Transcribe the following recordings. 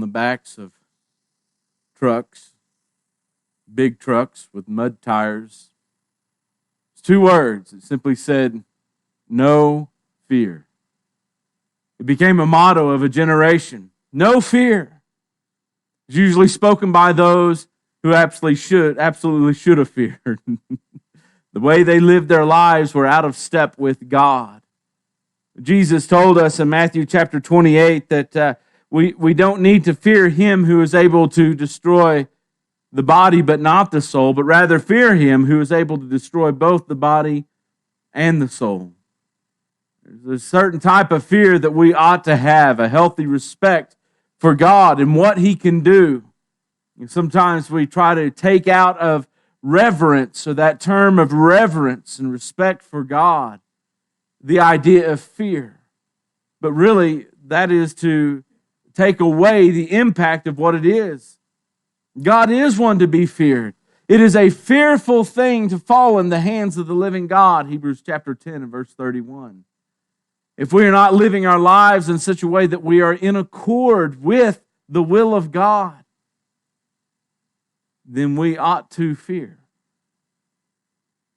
backs of trucks, big trucks with mud tires. It's 2 words. It simply said, "No fear." It became a motto of a generation. No fear. It's usually spoken by those who absolutely should have feared. The way they lived their lives were out of step with God. Jesus told us in Matthew chapter 28 that we don't need to fear him who is able to destroy the body but not the soul, but rather fear him who is able to destroy both the body and the soul. There's a certain type of fear that we ought to have, a healthy respect for God and what he can do. And sometimes we try to take out of reverence, or that term of reverence and respect for God, the idea of fear. But really, that is to take away the impact of what it is. God is one to be feared. It is a fearful thing to fall in the hands of the living God, Hebrews chapter 10 and verse 31. If we are not living our lives in such a way that we are in accord with the will of God, then we ought to fear.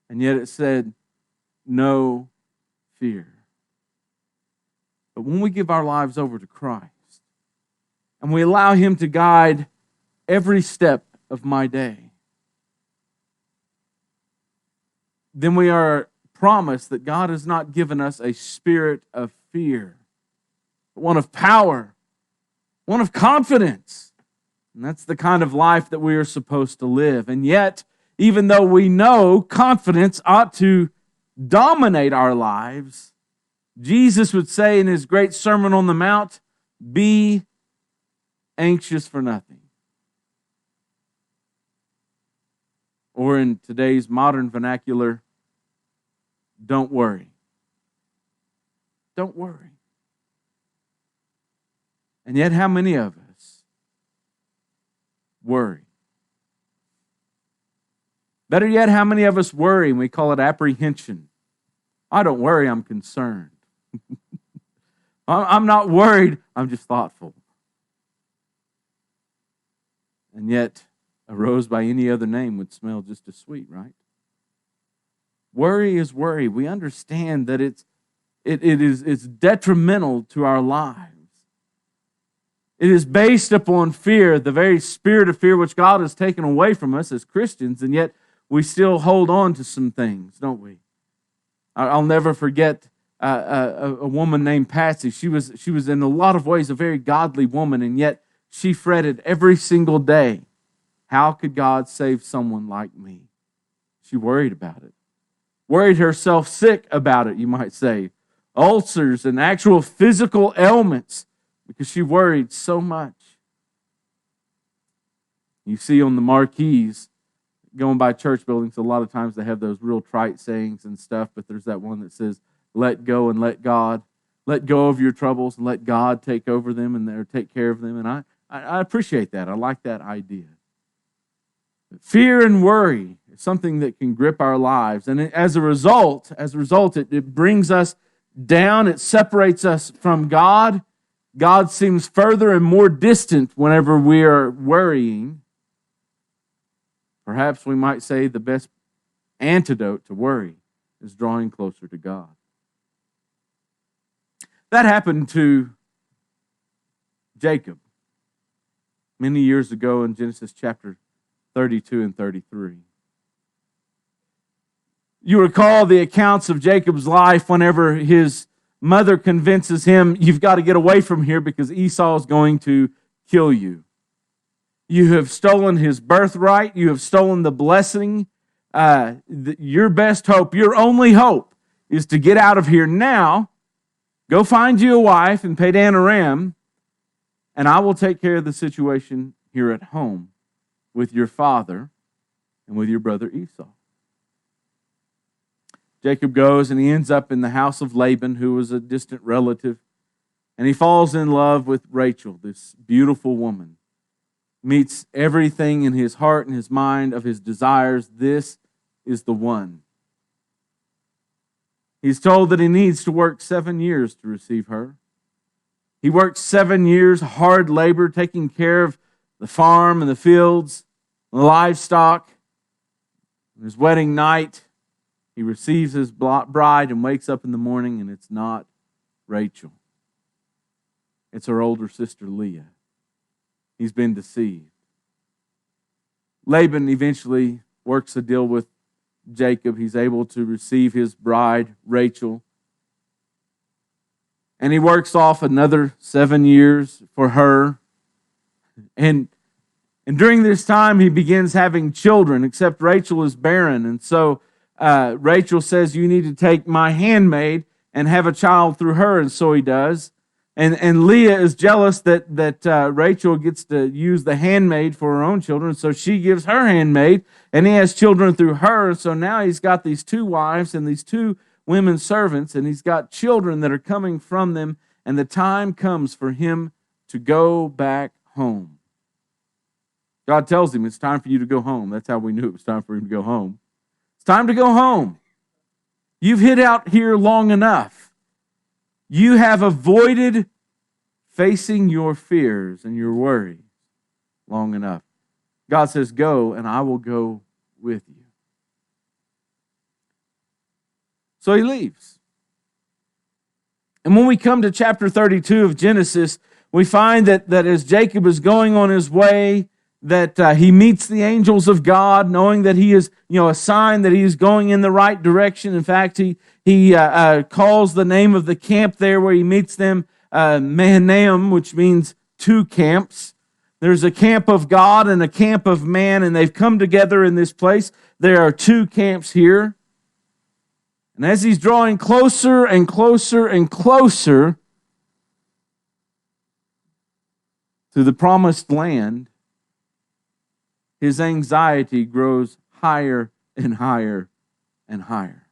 And yet it said, no fear. But when we give our lives over to Christ, and we allow him to guide every step of my day, then we are promised that God has not given us a spirit of fear, but one of power, one of confidence. And that's the kind of life that we are supposed to live. And yet, even though we know confidence ought to dominate our lives, Jesus would say in his great Sermon on the Mount, be anxious for nothing. Or in today's modern vernacular, don't worry. Don't worry. And yet, how many of us worry? Better yet, how many of us worry and we call it apprehension? I don't worry, I'm concerned. I'm not worried, I'm just thoughtful. And yet, a rose by any other name would smell just as sweet, right? Worry is worry. We understand that it's detrimental to our lives. It is based upon fear, the very spirit of fear which God has taken away from us as Christians, and yet we still hold on to some things, don't we? I'll never forget a woman named Patsy. She was in a lot of ways a very godly woman, and yet she fretted every single day. How could God save someone like me? She worried about it. Worried herself sick about it, you might say. Ulcers and actual physical ailments because she worried so much. You see on the marquees going by church buildings, a lot of times they have those real trite sayings and stuff, but there's that one that says, let go and let God. Let go of your troubles and let God take over them and take care of them. And I appreciate that. I like that idea. Fear and worry is something that can grip our lives. And as a result, it brings us down. It separates us from God. God seems further and more distant whenever we are worrying. Perhaps we might say the best antidote to worry is drawing closer to God. That happened to Jacob many years ago in Genesis chapter 32 and 33. You recall the accounts of Jacob's life whenever his mother convinces him, you've got to get away from here because Esau is going to kill you. You have stolen his birthright. You have stolen the blessing. Your best hope, your only hope, is to get out of here now. Go find you a wife in Padan Aram, and I will take care of the situation here at home with your father and with your brother Esau. Jacob goes and he ends up in the house of Laban, who was a distant relative, and he falls in love with Rachel, this beautiful woman. Meets everything in his heart and his mind of his desires. This is the one. He's told that he needs to work 7 years to receive her. He worked 7 years, hard labor, taking care of the farm and the fields, and the livestock. On his wedding night, he receives his bride and wakes up in the morning, and it's not Rachel. It's her older sister, Leah. He's been deceived. Laban eventually works a deal with Jacob. He's able to receive his bride, Rachel. And he works off another 7 years for her. And during this time, he begins having children, except Rachel is barren. And so Rachel says, you need to take my handmaid and have a child through her. And so he does. And Leah is jealous that Rachel gets to use the handmaid for her own children. So she gives her handmaid, and he has children through her. So now he's got these 2 wives and these 2 women servants, and he's got children that are coming from them. And the time comes for him to go back home. God tells him, it's time for you to go home. That's how we knew it was time for him to go home. It's time to go home. You've hid out here long enough. You have avoided facing your fears and your worries long enough. God says, go, and I will go with you. So he leaves. And when we come to chapter 32 of Genesis, we find that as Jacob is going on his way, that he meets the angels of God, knowing that he is, a sign that he is going in the right direction. In fact, he calls the name of the camp there where he meets them Mahanaim, which means 2 camps. There's a camp of God and a camp of man, and they've come together in this place. There are 2 camps here. And as he's drawing closer and closer and closer to the promised land, his anxiety grows higher and higher and higher.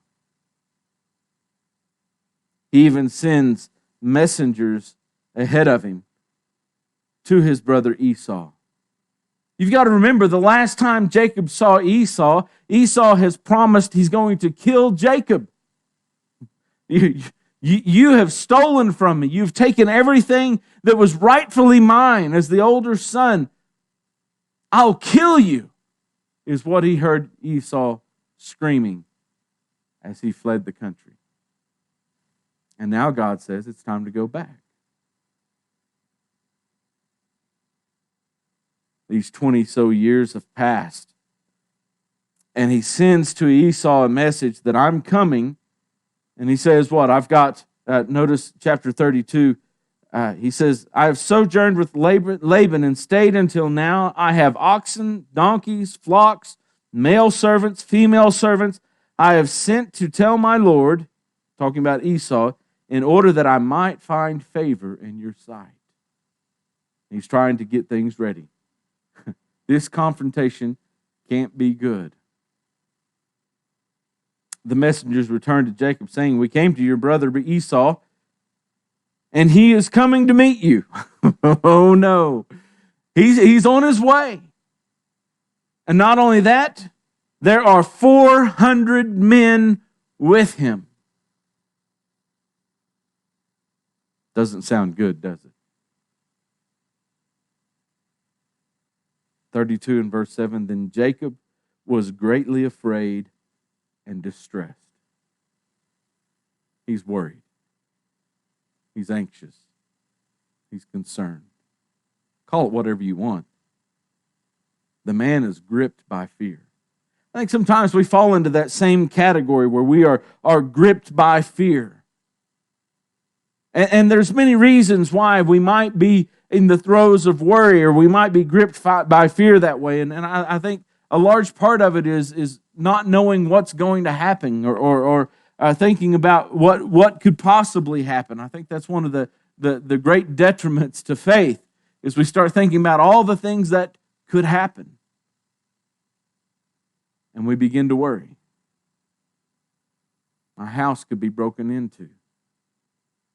He even sends messengers ahead of him to his brother Esau. You've got to remember, the last time Jacob saw Esau, Esau has promised he's going to kill Jacob. You have stolen from me. You've taken everything that was rightfully mine as the older son. I'll kill you, is what he heard Esau screaming as he fled the country. And now God says it's time to go back. These 20-so years have passed. And he sends to Esau a message that I'm coming. And he says what? I've got, notice chapter 32, he says, I have sojourned with Laban and stayed until now. I have oxen, donkeys, flocks, male servants, female servants. I have sent to tell my Lord, talking about Esau, in order that I might find favor in your sight. He's trying to get things ready. This confrontation can't be good. The messengers returned to Jacob, saying, we came to your brother Esau, and he is coming to meet you. Oh no. He's on his way. And not only that, there are 400 men with him. Doesn't sound good, does it? 32 and verse 7, then Jacob was greatly afraid and distressed. He's worried. He's anxious. He's concerned. Call it whatever you want. The man is gripped by fear. I think sometimes we fall into that same category where we are gripped by fear. And there's many reasons why we might be in the throes of worry, or we might be gripped by fear that way. And I think a large part of it is not knowing what's going to happen, or thinking about what could possibly happen. I think that's one of the great detriments to faith, is we start thinking about all the things that could happen. And we begin to worry. My house could be broken into.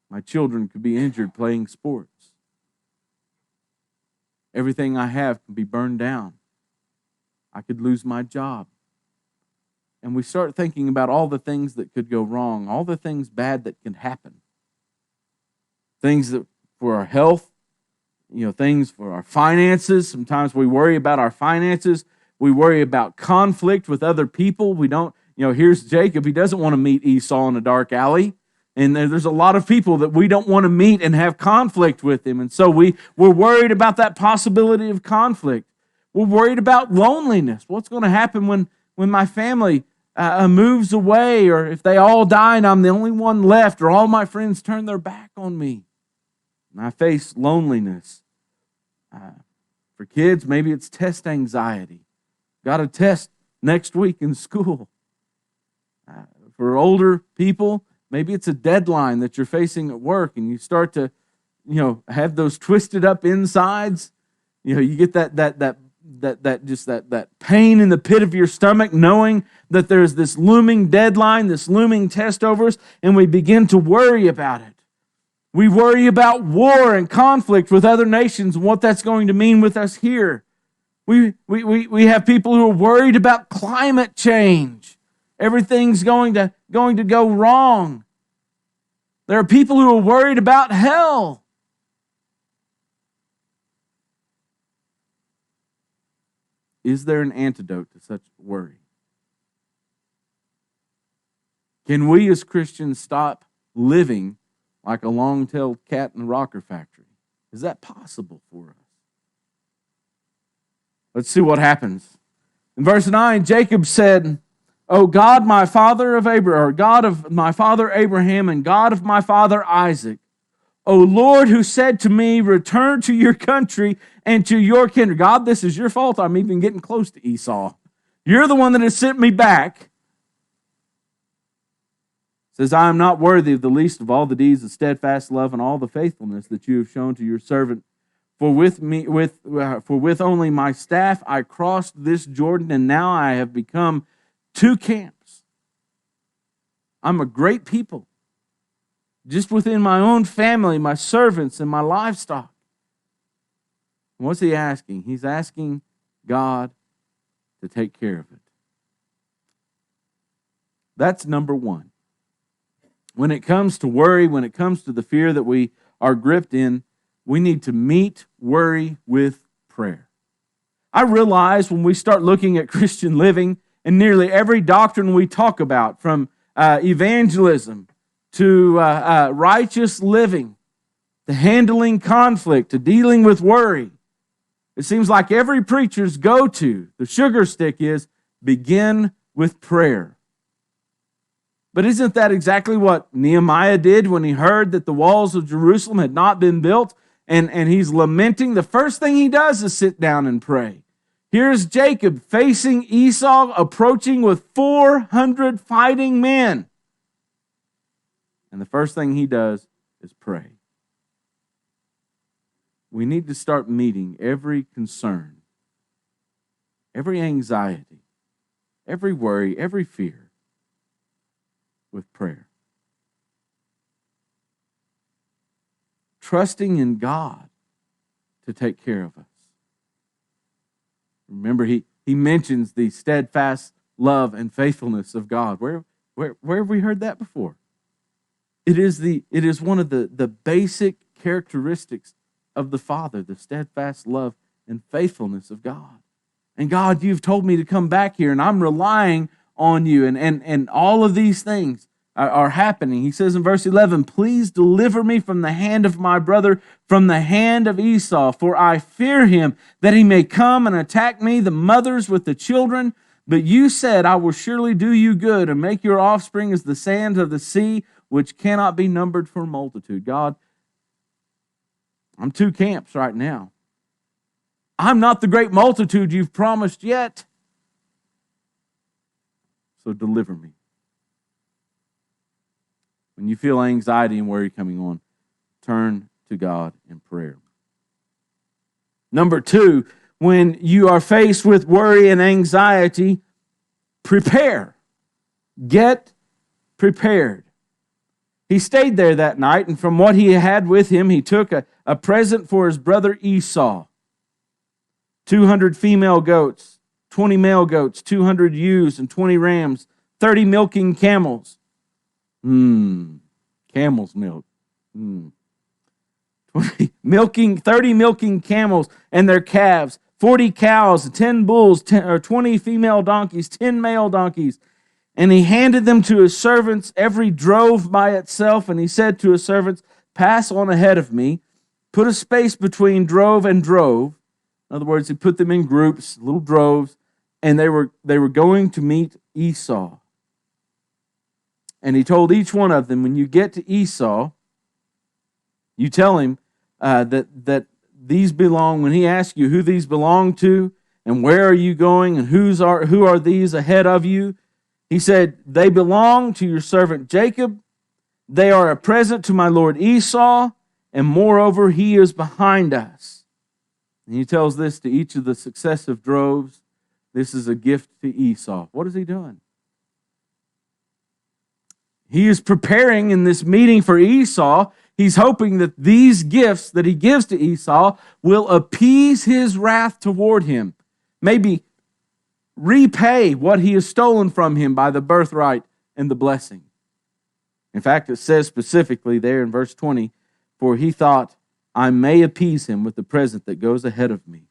My children could be injured playing sports. Everything I have can be burned down. I could lose my job. And we start thinking about all the things that could go wrong, all the things bad that can happen. Things that for our health, things for our finances. Sometimes we worry about our finances. We worry about conflict with other people. We don't, here's Jacob. He doesn't want to meet Esau in a dark alley. And there's a lot of people that we don't want to meet and have conflict with him. And so we're worried about that possibility of conflict. We're worried about loneliness. What's going to happen when my family moves away, or if they all die and I'm the only one left, or all my friends turn their back on me? And I face loneliness. For kids, maybe it's test anxiety. Got a test next week in school. For older people, maybe it's a deadline that you're facing at work, and you start to, have those twisted up insides. You get that pain in the pit of your stomach, knowing that there's this looming deadline, this looming test over us, and we begin to worry about it. We worry about war and conflict with other nations and what that's going to mean with us here. We have people who are worried about climate change. Everything's going to go wrong. There are people who are worried about hell. Is there an antidote to such worry? Can we as Christians stop living like a long-tailed cat in a rocker factory? Is that possible for us? Let's see what happens. In verse 9, Jacob said, "O God, my father of Abraham, or God of my father Abraham, and God of my father Isaac, O Lord, who said to me, return to your country and to your kindred." God, this is your fault. I'm even getting close to Esau. You're the one that has sent me back. Says, "I am not worthy of the least of all the deeds of steadfast love and all the faithfulness that you have shown to your servant. For with only my staff I crossed this Jordan, and now I have become two camps. I'm a great people, just within my own family, my servants, and my livestock." And what's he asking? He's asking God to take care of it. That's number one. When it comes to worry, when it comes to the fear that we are gripped in, we need to meet worry with prayer. I realize when we start looking at Christian living, and nearly every doctrine we talk about, from evangelism to righteous living, to handling conflict, to dealing with worry, it seems like every preacher's go-to, the sugar stick, is begin with prayer. But isn't that exactly what Nehemiah did when he heard that the walls of Jerusalem had not been built, and he's lamenting? The first thing he does is sit down and pray. Here's Jacob facing Esau, approaching with 400 fighting men. And the first thing he does is pray. We need to start meeting every concern, every anxiety, every worry, every fear with prayer. Trusting in God to take care of us. Remember, he mentions the steadfast love and faithfulness of God. Where have we heard that before? It is one of the basic characteristics of the Father, the steadfast love and faithfulness of God. And God, you've told me to come back here, and I'm relying on you, and all of these things are happening. He says in verse 11, "Please deliver me from the hand of my brother, from the hand of Esau, for I fear him, that he may come and attack me, the mothers with the children. But you said, I will surely do you good and make your offspring as the sands of the sea, which cannot be numbered for multitude." God, I'm two camps right now. I'm not the great multitude you've promised yet. So deliver me. When you feel anxiety and worry coming on, turn to God in prayer. Number two, when you are faced with worry and anxiety, prepare. Get prepared. He stayed there that night, and from what he had with him, he took a present for his brother Esau. 200 female goats, 20 male goats, 200 ewes, and 20 rams, 30 milking camels. Camel's milk. 20 30 milking camels and their calves, 40 cows, 10 bulls, 20 female donkeys, 10 male donkeys. And he handed them to his servants, every drove by itself. And he said to his servants, pass on ahead of me, put a space between drove and drove. In other words, he put them in groups, little droves, and they were going to meet Esau. And he told each one of them, when you get to Esau, you tell him that these belong, when he asks you who these belong to and where are you going and who are these ahead of you, he said, they belong to your servant Jacob. They are a present to my lord Esau, and moreover, he is behind us. And he tells this to each of the successive droves. This is a gift to Esau. What is he doing? He is preparing in this meeting for Esau. He's hoping that these gifts that he gives to Esau will appease his wrath toward him. Maybe repay what he has stolen from him by the birthright and the blessing. In fact, it says specifically there in verse 20, for he thought, I may appease him with the present that goes ahead of me.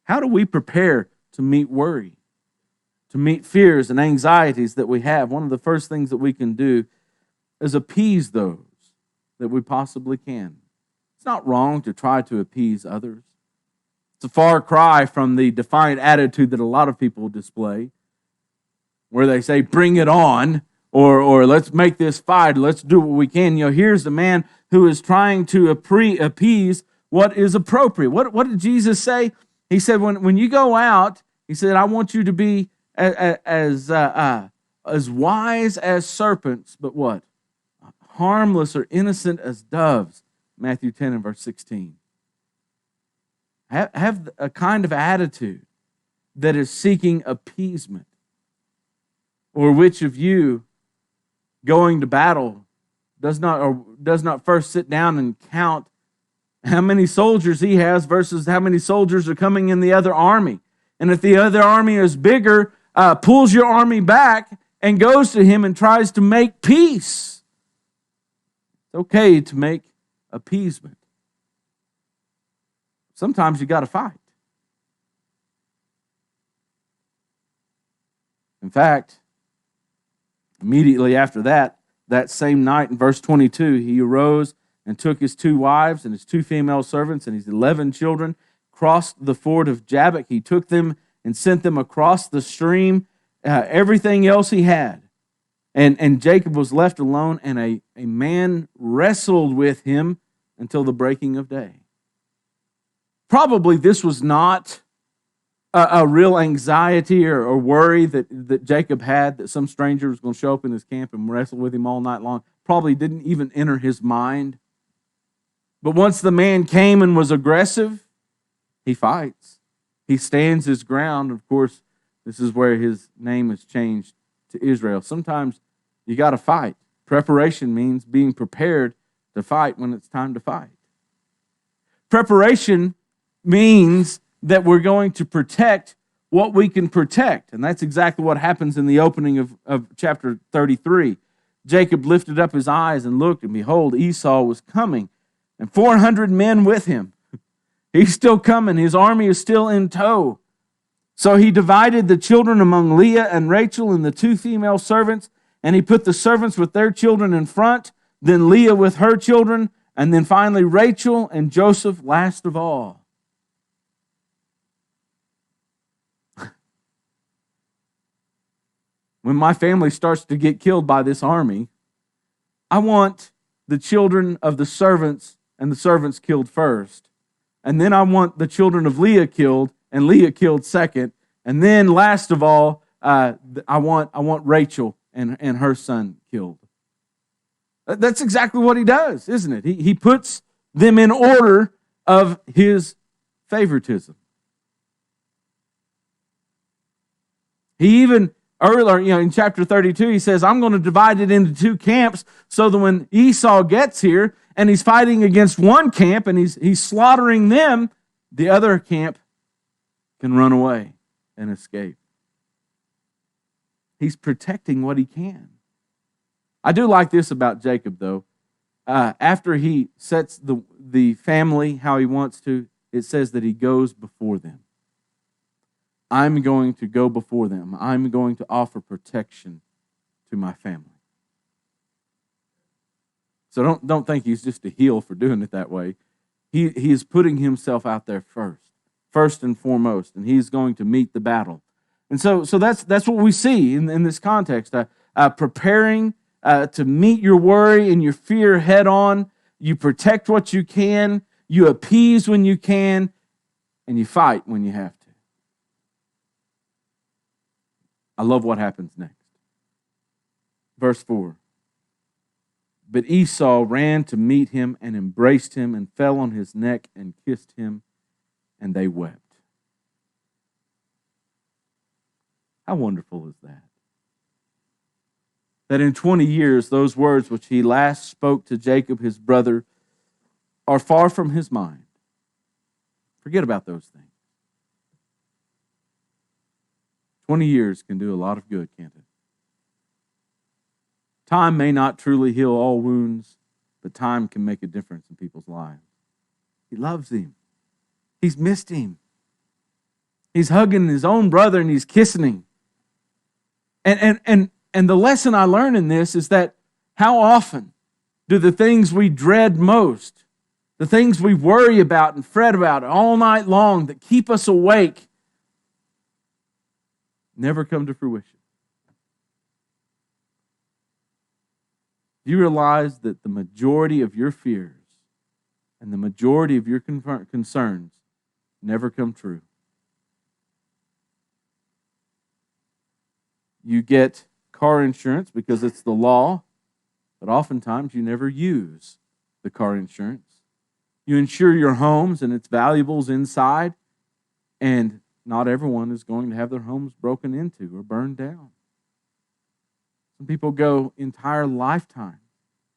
How do we prepare to meet worry, to meet fears and anxieties that we have? One of the first things that we can do is appease those that we possibly can. It's not wrong to try to appease others. It's a far cry from the defiant attitude that a lot of people display, where they say, bring it on, or let's make this fight, let's do what we can. Here's a man who is trying to appease what is appropriate. What did Jesus say? He said, when you go out, he said, I want you to be as wise as serpents, but what? Harmless or innocent as doves. Matthew 10 and verse 16. Have a kind of attitude that is seeking appeasement. Or which of you going to battle does not first sit down and count how many soldiers he has versus how many soldiers are coming in the other army. And if the other army is bigger, pulls your army back and goes to him and tries to make peace. It's okay to make appeasement. Sometimes you got to fight. In fact, immediately after that same night in verse 22, he arose and took his 2 wives and his 2 female servants and his 11 children, crossed the ford of Jabbok. He took them and sent them across the stream, everything else he had. And Jacob was left alone, and a man wrestled with him until the breaking of day. Probably this was not a real anxiety or worry that Jacob had that some stranger was going to show up in his camp and wrestle with him all night long. Probably didn't even enter his mind. But once the man came and was aggressive, he fights. He stands his ground. Of course, this is where his name is changed to Israel. Sometimes you got to fight. Preparation means being prepared to fight when it's time to fight. Preparation means that we're going to protect what we can protect. And that's exactly what happens in the opening of chapter 33. Jacob lifted up his eyes and looked, and behold, Esau was coming, and 400 men with him. He's still coming. His army is still in tow. So he divided the children among Leah and Rachel and the 2 female servants, and he put the servants with their children in front, then Leah with her children, and then finally Rachel and Joseph last of all. When my family starts to get killed by this army, I want the children of the servants and the servants killed first. And then I want the children of Leah killed and Leah killed second. And then last of all, I want Rachel and her son killed. That's exactly what he does, isn't it? He puts them in order of his favoritism. He even earlier, in chapter 32, he says, I'm going to divide it into 2 camps so that when Esau gets here and he's fighting against one camp and he's slaughtering them, the other camp can run away and escape. He's protecting what he can. I do like this about Jacob, though. after he sets the family how he wants to, it says that he goes before them. I'm going to go before them. I'm going to offer protection to my family. So don't think he's just a heel for doing it that way. He is putting himself out there first and foremost, and he's going to meet the battle. And so that's what we see in this context. Preparing to meet your worry and your fear head on. You protect what you can. You appease when you can. And you fight when you have to. I love what happens next. Verse 4. But Esau ran to meet him and embraced him and fell on his neck and kissed him, and they wept. How wonderful is that? That in 20 years, those words which he last spoke to Jacob, his brother, are far from his mind. Forget about those things. 20 years can do a lot of good, can't it? Time may not truly heal all wounds, but time can make a difference in people's lives. He loves him. He's missed him. He's hugging his own brother and he's kissing him. And the lesson I learn in this is that how often do the things we dread most, the things we worry about and fret about all night long that keep us awake, never come to fruition? Do you realize that the majority of your fears and the majority of your concerns never come true? You get car insurance because it's the law, but oftentimes you never use the car insurance. You insure your homes and its valuables inside, and not everyone is going to have their homes broken into or burned down. Some people go entire lifetime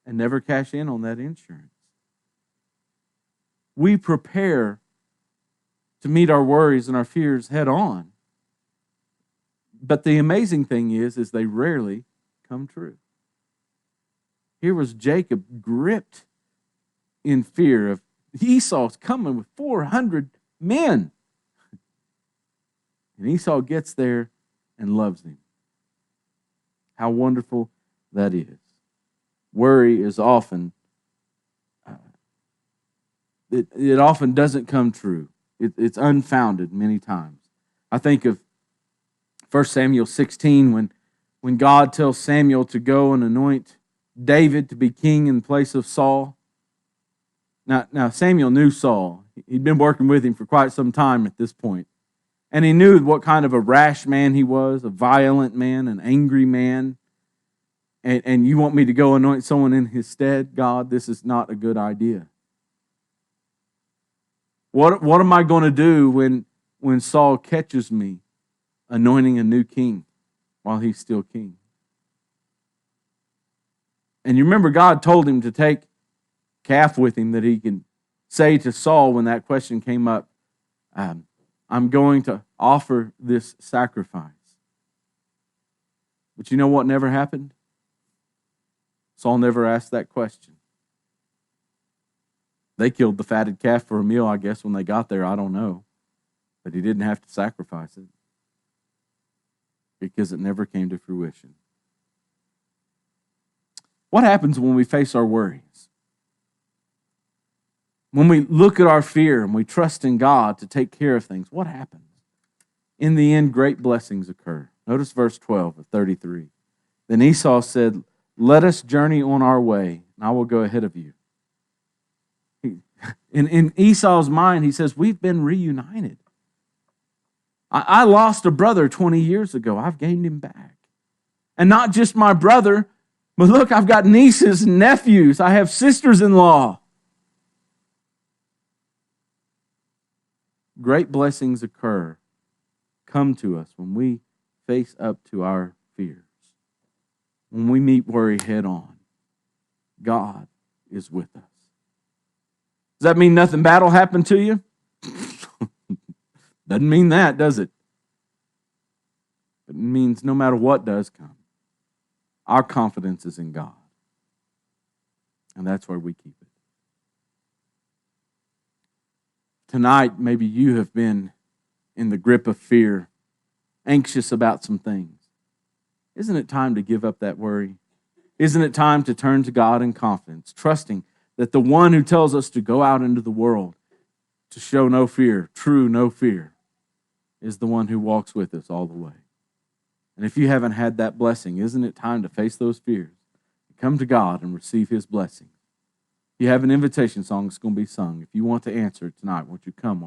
and never cash in on that insurance. We prepare to meet our worries and our fears head on. But the amazing thing is they rarely come true. Here was Jacob gripped in fear of Esau's coming with 400 men. And Esau gets there and loves him. How wonderful that is. Worry is often, it often doesn't come true. It's unfounded many times. I think of 1 Samuel 16 when God tells Samuel to go and anoint David to be king in place of Saul. Now Samuel knew Saul. He'd been working with him for quite some time at this point. And he knew what kind of a rash man he was, a violent man, an angry man. And you want me to go anoint someone in his stead? God, this is not a good idea. What am I going to do when Saul catches me anointing a new king while he's still king? And you remember God told him to take calf with him that he can say to Saul when that question came up, I'm going to offer this sacrifice. But you know what never happened? Saul never asked that question. They killed the fatted calf for a meal, I guess, when they got there. I don't know. But he didn't have to sacrifice it because it never came to fruition. What happens when we face our worries? When we look at our fear and we trust in God to take care of things, what happens? In the end, great blessings occur. Notice verse 12 of 33. Then Esau said, "Let us journey on our way, and I will go ahead of you." In Esau's mind, he says, we've been reunited. I lost a brother 20 years ago. I've gained him back. And not just my brother, but look, I've got nieces and nephews. I have sisters-in-law. Great blessings come to us when we face up to our fears. When we meet worry head on, God is with us. Does that mean nothing bad will happen to you? Doesn't mean that, does it? It means no matter what does come, our confidence is in God. And that's where we keep it. Tonight, maybe you have been in the grip of fear, anxious about some things. Isn't it time to give up that worry? Isn't it time to turn to God in confidence, trusting that the one who tells us to go out into the world to show no fear, true no fear, is the one who walks with us all the way? And if you haven't had that blessing, isn't it time to face those fears, come to God and receive His blessing? You have an invitation song that's going to be sung. If you want to answer it tonight, won't you come on?